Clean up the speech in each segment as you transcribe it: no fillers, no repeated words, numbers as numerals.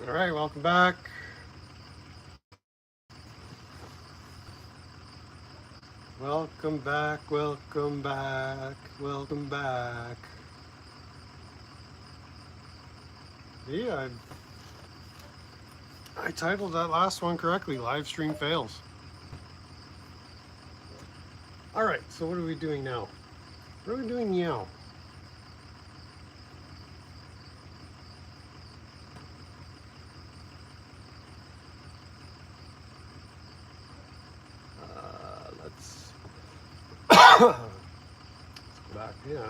All right, welcome back. Welcome back, welcome back, welcome back. Yeah, I titled that last one correctly, live stream fails. All right, so what are we doing now? What are we doing now? Let's go back here.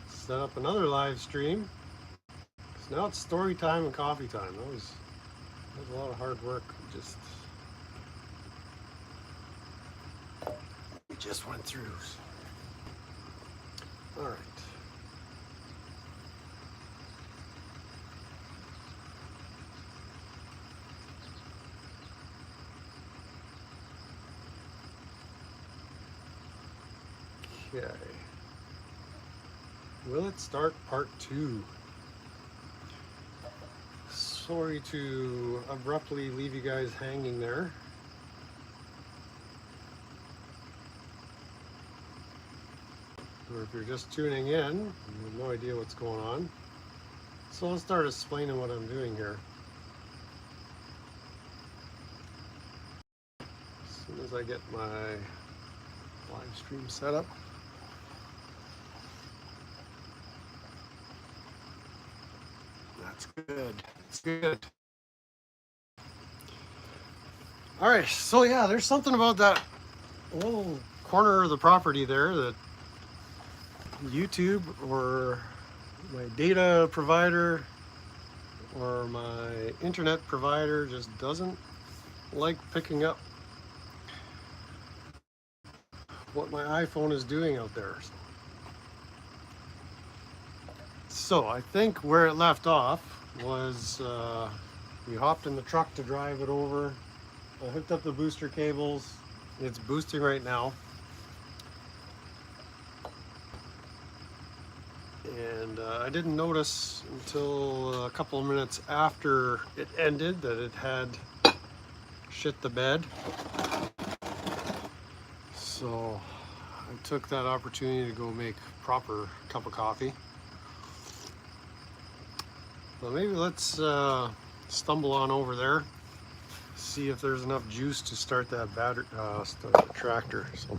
Set up another live stream. So now it's story time and coffee time. That was a lot of hard work. We just went through. All right. Okay. Will it start part 2? Sorry to abruptly leave you guys hanging there. Or if you're just tuning in, you have no idea what's going on. So I'll start explaining what I'm doing here. As soon as I get my live stream set up. That's good. That's good. All right, so yeah, there's something about that little corner of the property there that YouTube or my data provider or my internet provider just doesn't like picking up what my iPhone is doing out there. So I think where it left off was we hopped in the truck to drive it over. I hooked up the booster cables. It's boosting right now. And I didn't notice until a couple of minutes after it ended that it had shit the bed. So I took that opportunity to go make a proper cup of coffee. Well, maybe let's stumble on over there, see if there's enough juice to start that battery, start the tractor. So,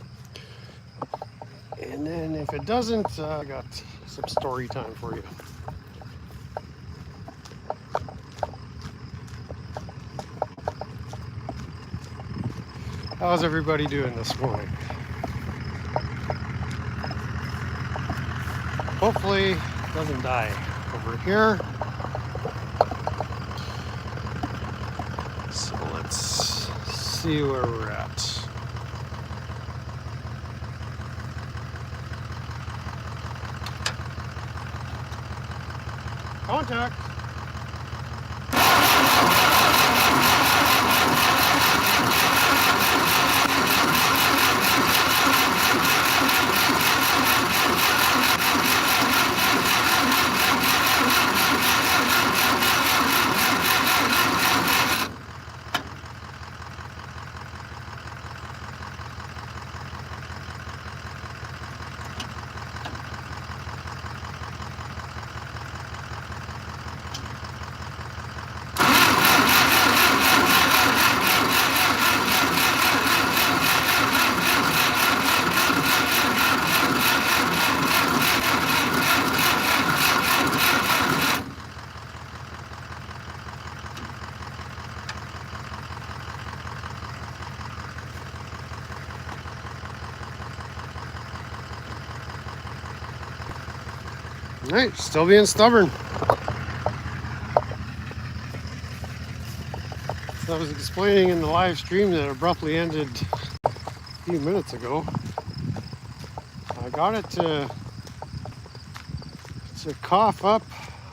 and then if it doesn't, I got some story time for you. How's everybody doing this morning? Hopefully it doesn't die over here. So let's see where we're at. Contact. All right, still being stubborn. So I was explaining in the live stream that abruptly ended a few minutes ago. I got it to cough up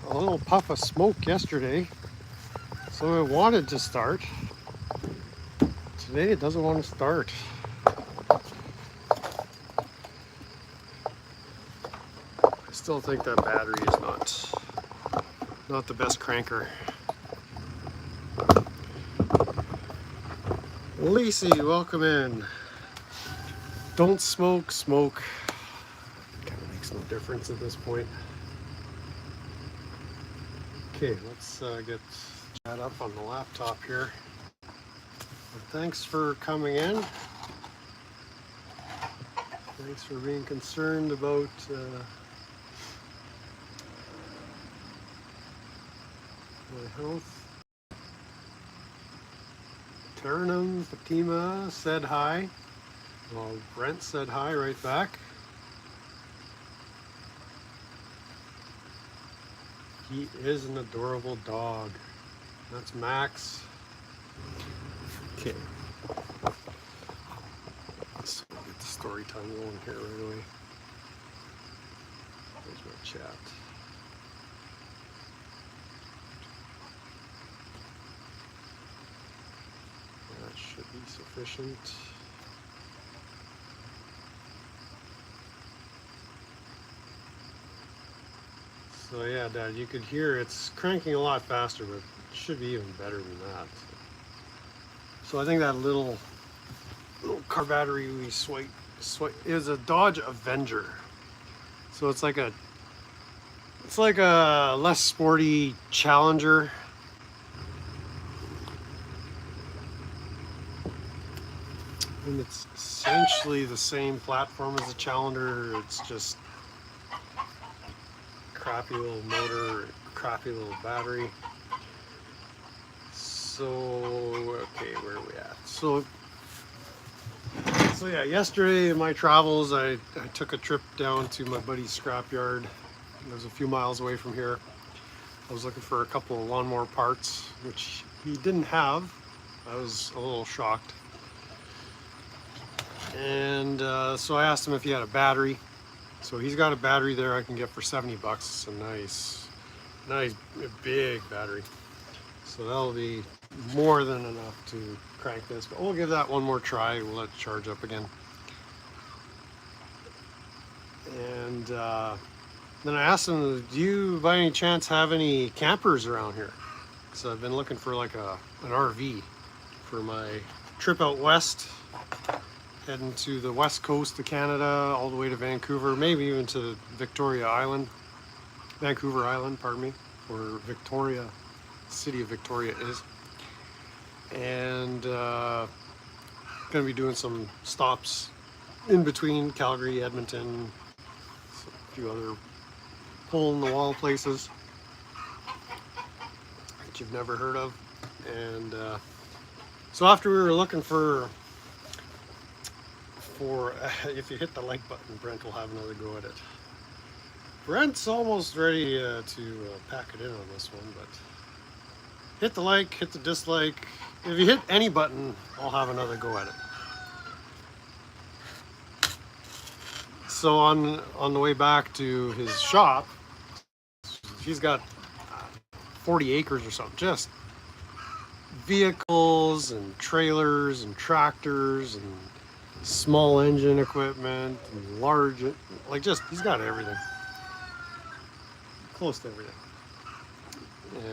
a little puff of smoke yesterday, so it wanted to start. Today it doesn't want to start. I still think that battery is not the best cranker. Lacey, welcome in. Don't smoke, smoke. Kind of makes no difference at this point. Okay, let's get chat up on the laptop here. And thanks for coming in. Thanks for being concerned about my health. Taranum, Fatima said hi. Well, Brent said hi right back. He is an adorable dog. That's Max. Okay. Let's get the story time going here right away. There's my chat. That should be sufficient. So yeah, Dad, you could hear it's cranking a lot faster, but it should be even better than that. So I think that little car battery we swipe is a Dodge Avenger. So it's like a less sporty Challenger. And it's essentially the same platform as the Challenger. It's just crappy little motor, crappy little battery. So, okay, where are we at? So yeah, yesterday in my travels, I took a trip down to my buddy's scrapyard. It was a few miles away from here. I was looking for a couple of lawnmower parts, which he didn't have. I was a little shocked. And so I asked him if he had a battery. So he's got a battery there I can get for 70 bucks. It's a nice big battery. So that'll be more than enough to crank this, but we'll give that one more try. We'll let it charge up again. And then I asked him, do you by any chance have any campers around here? So I've been looking for like an RV for my trip out west. Heading to the west coast of Canada, all the way to Vancouver, maybe even to Vancouver Island, pardon me, where Victoria, city of Victoria is. And going to be doing some stops in between Calgary, Edmonton, a few other hole-in-the-wall places that you've never heard of. And so after we were looking for if you hit the like button, Brent will have another go at it. Brent's almost ready to pack it in on this one, but hit the like, hit the dislike. If you hit any button, I'll have another go at it. So on the way back to his shop, he's got 40 acres or something, just vehicles and trailers and tractors and small engine equipment and large, like just, he's got everything. Close to everything.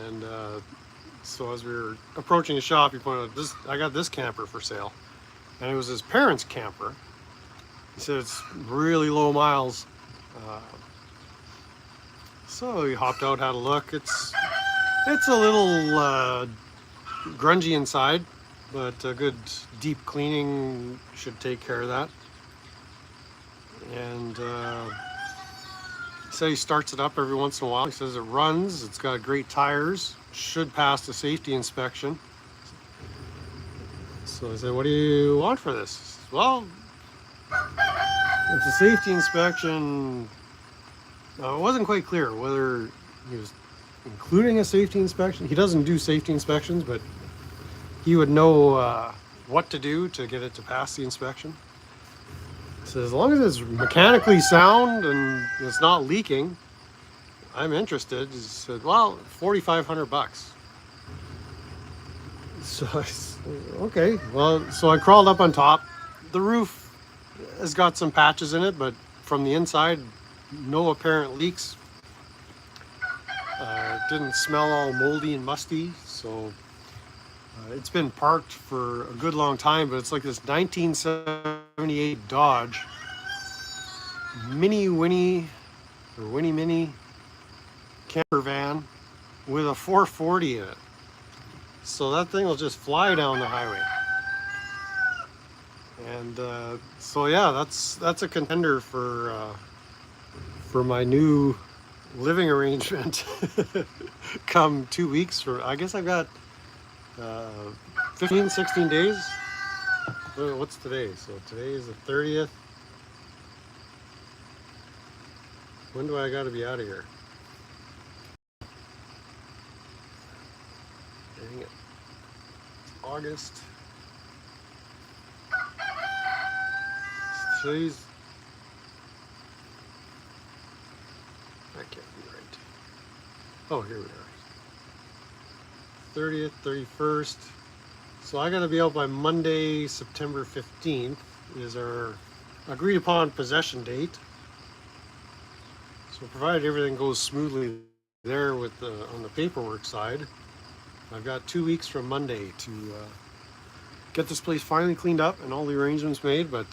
And so as we were approaching the shop, he pointed out, I got this camper for sale. And it was his parents' camper. He said it's really low miles. So he hopped out, had a look. It's a little grungy inside, but a good deep cleaning should take care of that. And he said he starts it up every once in a while. He says it runs, it's got great tires, should pass the safety inspection. So I said, what do you want for this? He says, well, it's a safety inspection. It wasn't quite clear whether he was including a safety inspection. He doesn't do safety inspections, but he would know what to do to get it to pass the inspection. So as long as it's mechanically sound and it's not leaking, I'm interested. He said, well, 4,500 bucks. So I said, okay, well, so I crawled up on top. The roof has got some patches in it, but from the inside, no apparent leaks. It didn't smell all moldy and musty, so It's been parked for a good long time, but it's like this 1978 Dodge Mini Winnie or Winnie Mini camper van with a 440 in it. So that thing will just fly down the highway. And so yeah, that's a contender for my new living arrangement. Come 2 weeks from, I guess I've got 15, 16 days. What's today? So today is the 30th. When do I got to be out of here? Dang it. It's August. Today's... That can't be right. Oh, here we are. 30th, 31st. So I got to be out by Monday, September 15th is our agreed upon possession date. So provided everything goes smoothly there with on the paperwork side, I've got 2 weeks from Monday to get this place finally cleaned up and all the arrangements made. But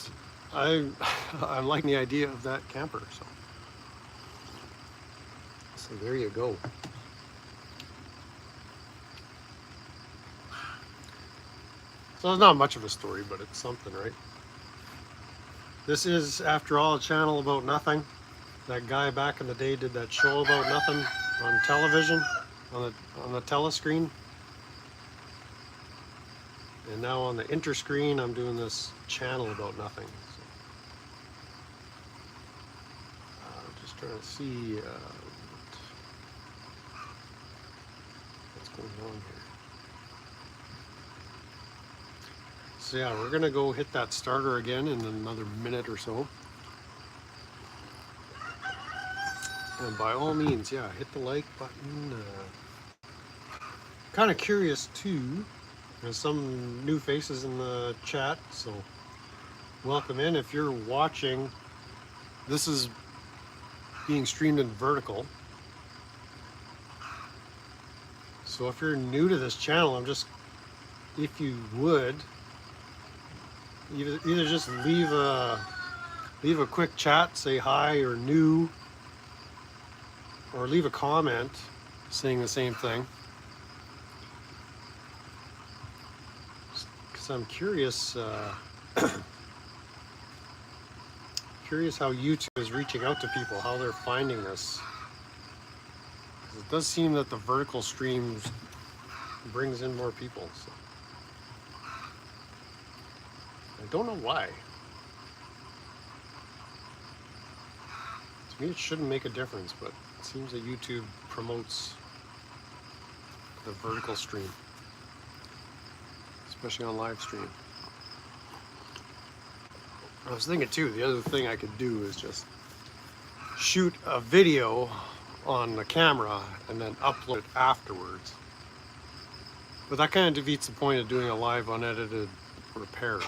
I like the idea of that camper. So there you go. So it's not much of a story, but it's something, right? This is, after all, a channel about nothing. That guy back in the day did that show about nothing on television, on the telescreen. And now on the interscreen, I'm doing this channel about nothing. So, just trying to see what's going on here. So yeah, we're gonna go hit that starter again in another minute or so. And by all means, yeah, hit the like button. Kind of curious too. There's some new faces in the chat, so welcome in. If you're watching, this is being streamed in vertical. So if you're new to this channel, if you would, either just leave a quick chat, say hi or new, or leave a comment saying the same thing. Because I'm curious, curious how YouTube is reaching out to people, how they're finding this. It does seem that the vertical streams brings in more people. So. I don't know why. To me, it shouldn't make a difference, but it seems that YouTube promotes the vertical stream, especially on live stream. I was thinking too, the other thing I could do is just shoot a video on the camera and then upload it afterwards. But that kind of defeats the point of doing a live unedited repair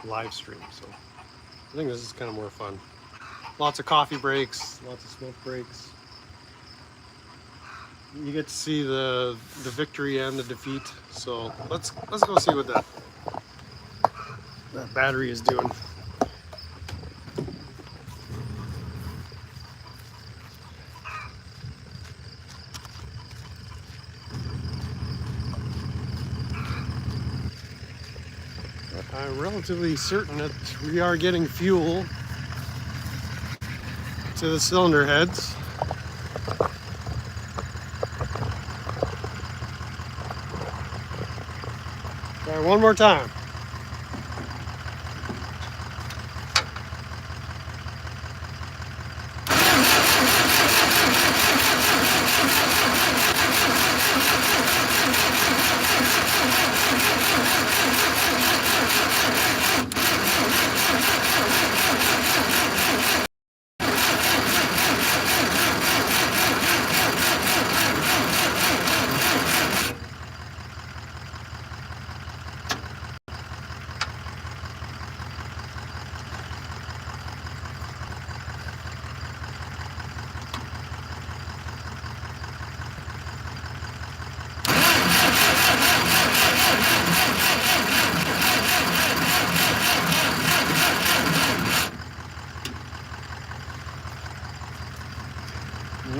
live stream. So I think this is kind of more fun. Lots of coffee breaks, lots of smoke breaks. You get to see the victory and the defeat. So let's go see what that battery is doing. I'm relatively certain that we are getting fuel to the cylinder heads. Try one more time.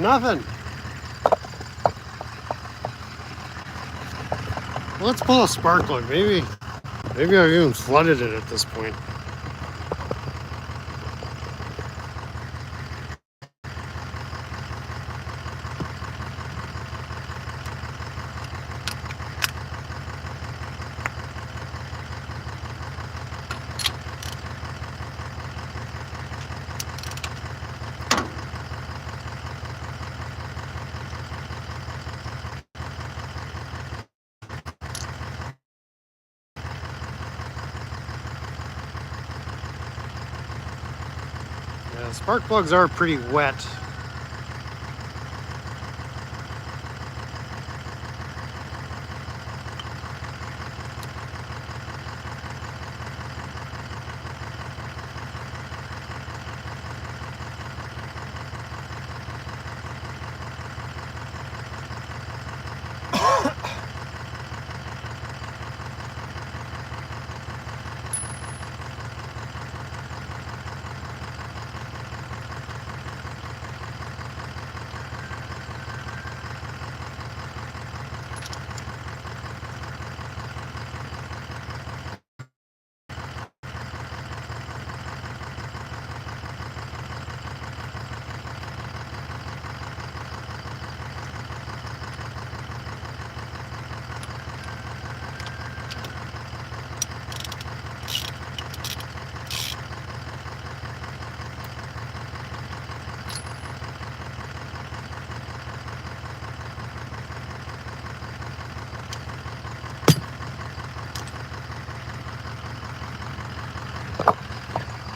Nothing. Let's pull a spark plug. Maybe I've even flooded it at this point. Yeah, spark plugs are pretty wet.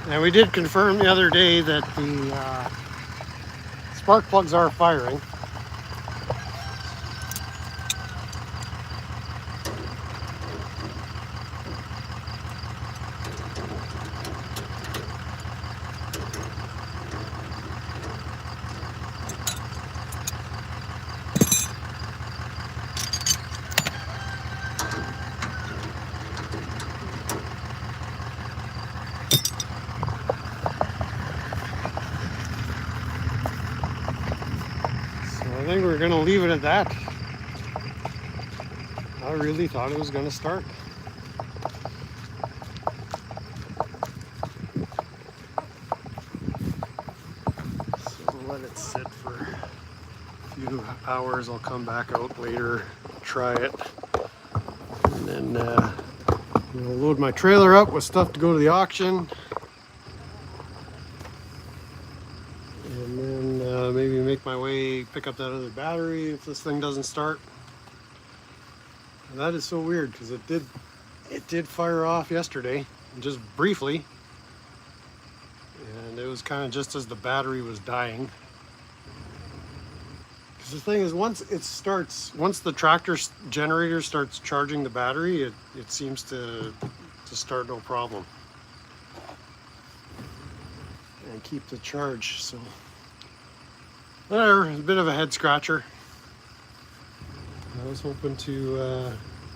And we did confirm the other day that the spark plugs are firing. I think we're gonna leave it at that. I really thought it was gonna start. So we'll let it sit for a few hours. I'll come back out later, try it, and then load my trailer up with stuff to go to the auction. And then maybe make my way, pick up that other battery if this thing doesn't start. And that is so weird because it did fire off yesterday, just briefly. And it was kind of just as the battery was dying. Because the thing is, once the tractor generator starts charging the battery, it seems to start no problem. And keep the charge, so whatever, a bit of a head scratcher. I was hoping to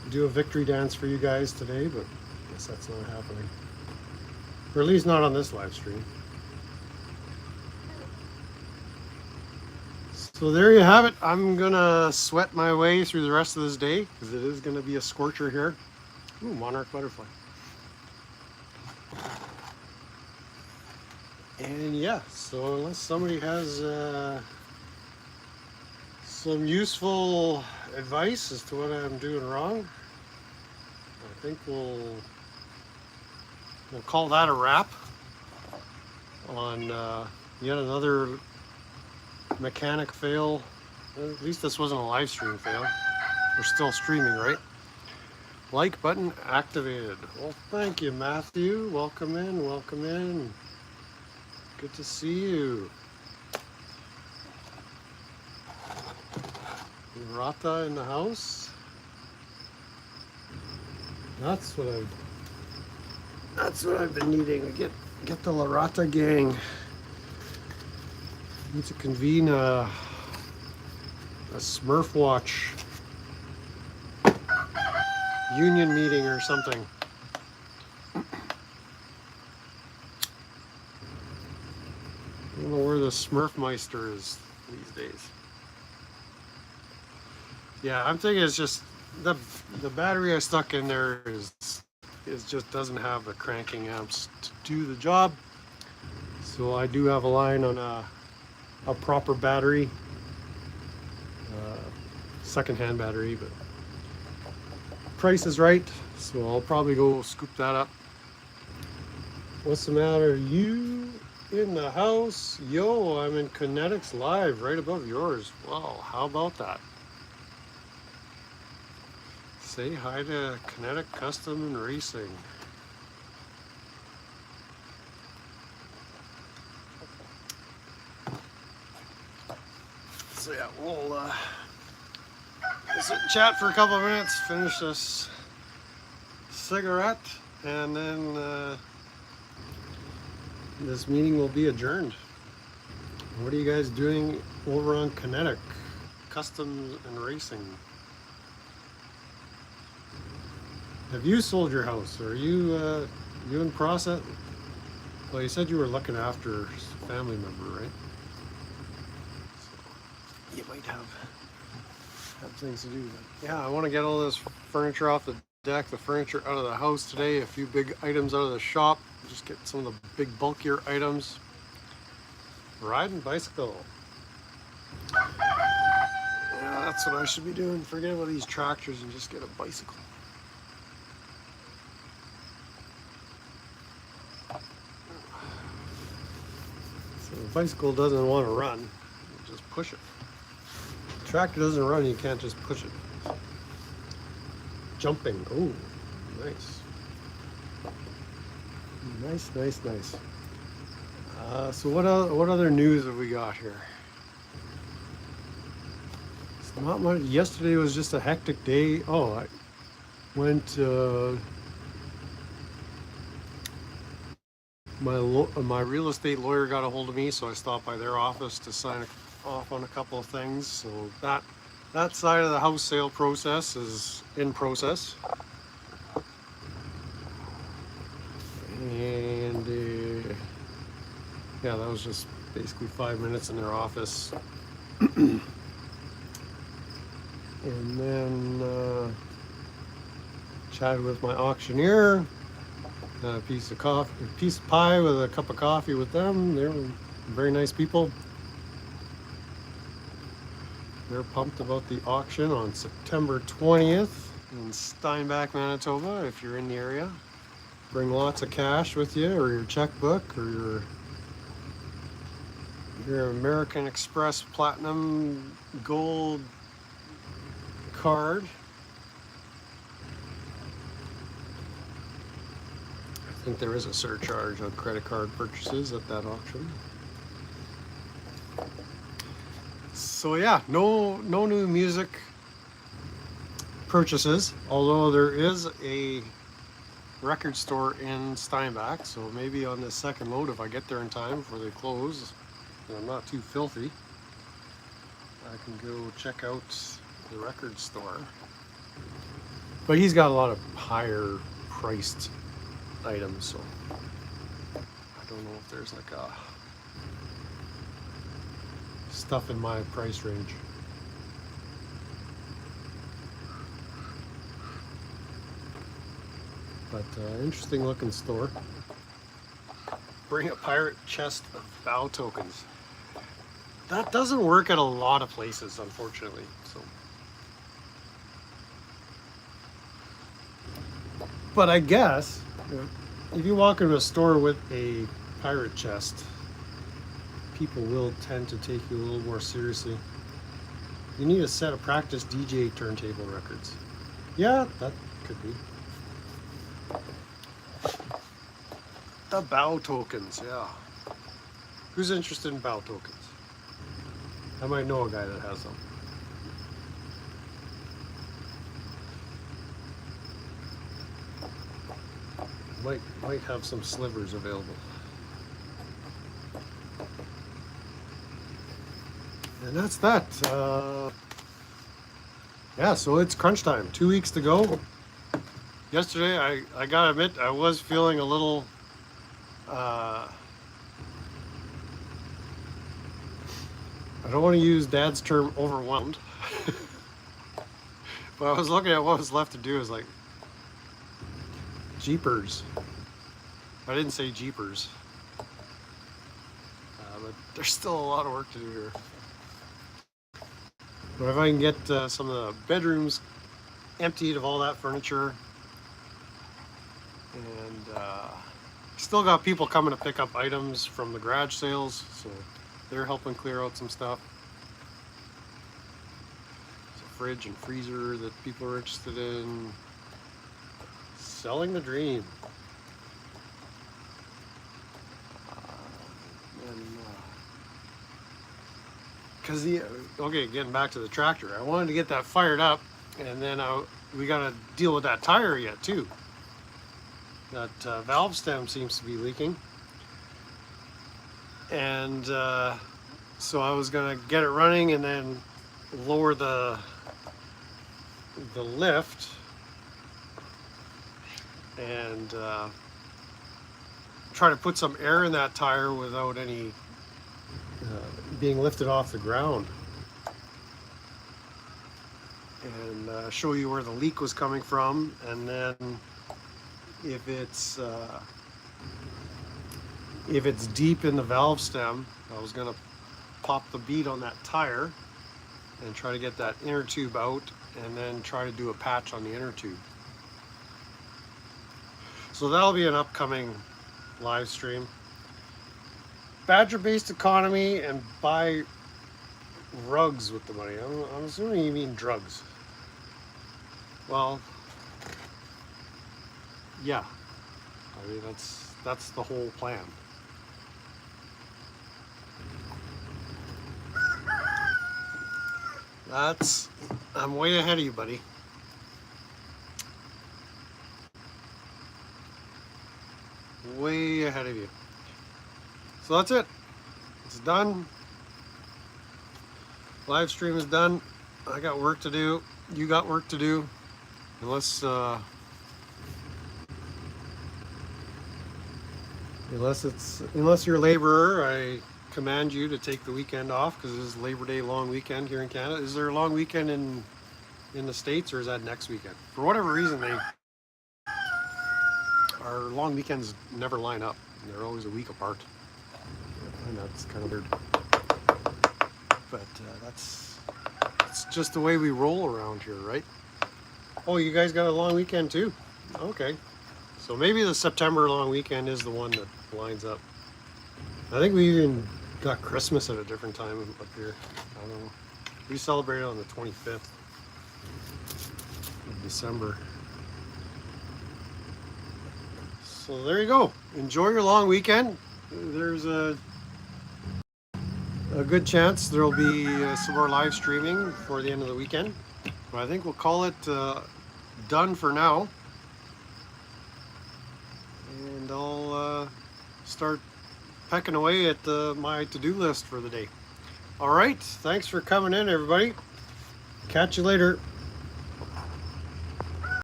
do a victory dance for you guys today, but I guess that's not happening, or at least not on this live stream. So there you have it. I'm gonna sweat my way through the rest of this day because it is gonna be a scorcher here. Ooh, monarch butterfly. And yeah, so unless somebody has some useful advice as to what I'm doing wrong, I think we'll call that a wrap on yet another mechanic fail. At least this wasn't a live stream fail. We're still streaming, right? Like button activated. Well, thank you, Matthew. Welcome in, welcome in. Good to see you. Rata in the house. That's what I've been needing. Get the La Rata gang. Need to convene a Smurf Watch union meeting or something. I don't know where the Smurfmeister is these days. Yeah, I'm thinking it's just the battery I stuck in there is just doesn't have the cranking amps to do the job. So I do have a line on a proper battery, uh, secondhand battery, but price is right, so I'll probably go scoop that up. What's the matter? You in the house? Yo, I'm in Kinetics Live right above yours. Wow, how about that? Say hi to Kinetic Custom and Racing. So yeah, we'll sit and chat for a couple of minutes, finish this cigarette, and then this meeting will be adjourned. What are you guys doing over on Kinetic Customs and Racing? Have you sold your house? Are you in process? Well, you said you were looking after a family member, right? So you might have things to do. But yeah, I want to get all this furniture off the deck, the furniture out of the house today, a few big items out of the shop, just get some of the big bulkier items. Riding bicycle. Yeah, that's what I should be doing. Forget about these tractors and just get a bicycle. So the bicycle doesn't want to run, you just push it. The tractor doesn't run, you can't just push it. Jumping. Oh, nice. Nice, nice, nice. So what other news have we got here? It's not much. Yesterday was just a hectic day. Oh, I went. My real estate lawyer got a hold of me, so I stopped by their office to sign off on a couple of things. So that side of the house sale process is in process. And yeah, that was just basically 5 minutes in their office. And then chatted with my auctioneer, a piece of pie with a cup of coffee with them. They're very nice people. They're pumped about the auction on September 20th in Steinbach, Manitoba. If you're in the area, bring lots of cash with you, or your checkbook, or your American Express Platinum Gold card. I think there is a surcharge on credit card purchases at that auction. So yeah, no new music purchases, although there is a record store in Steinbach, so maybe on the second load, if I get there in time before they close and I'm not too filthy, I can go check out the record store. But he's got a lot of higher priced items, so I don't know if there's like a stuff in my price range. But interesting looking store. Bring a pirate chest of bow tokens. That doesn't work at a lot of places, unfortunately. So, but I guess if you walk into a store with a pirate chest, people will tend to take you a little more seriously. You need a set of practice DJ turntable records. Yeah, that could be. The bow tokens, yeah. Who's interested in bow tokens? I might know a guy that has them. Might have some slivers available. And that's that. Yeah, so it's crunch time. 2 weeks to go. Yesterday, I gotta admit, I was feeling a little I don't want to use Dad's term overwhelmed. But I was looking at what was left to do. Is like, jeepers. I didn't say jeepers. But there's still a lot of work to do here. But if I can get some of the bedrooms emptied of all that furniture, and still got people coming to pick up items from the garage sales, so they're helping clear out some stuff. It's a fridge and freezer that people are interested in. Selling the dream. Because okay, getting back to the tractor, I wanted to get that fired up, and then we got to deal with that tire yet too. That valve stem seems to be leaking, and so I was gonna get it running and then lower the lift and try to put some air in that tire without any being lifted off the ground, and show you where the leak was coming from, and then if it's deep in the valve stem, I was gonna pop the bead on that tire and try to get that inner tube out, and then try to do a patch on the inner tube. So that'll be an upcoming live stream. Badger-based economy and buy rugs with the money. I'm assuming you mean drugs. Well, yeah. I mean, that's the whole plan. I'm way ahead of you, buddy. Way ahead of you. So that's it. It's done. Live stream is done. I got work to do. You got work to do. Unless you're a laborer, I command you to take the weekend off, because this is Labor Day long weekend here in Canada. Is there a long weekend in the States, or is that next weekend? For whatever reason, our long weekends never line up. They're always a week apart. And that's kind of weird. But that's just the way we roll around here, right? Oh, you guys got a long weekend too? Okay. So maybe the September long weekend is the one that lines up. I think we even got Christmas at a different time up here. I don't know. We celebrated on the 25th of December. So there you go. Enjoy your long weekend. There's a good chance there'll be some more live streaming for the end of the weekend. But I think we'll call it done for now. And I'll start pecking away at my to-do list for the day. All right. Thanks for coming in, everybody. Catch you later.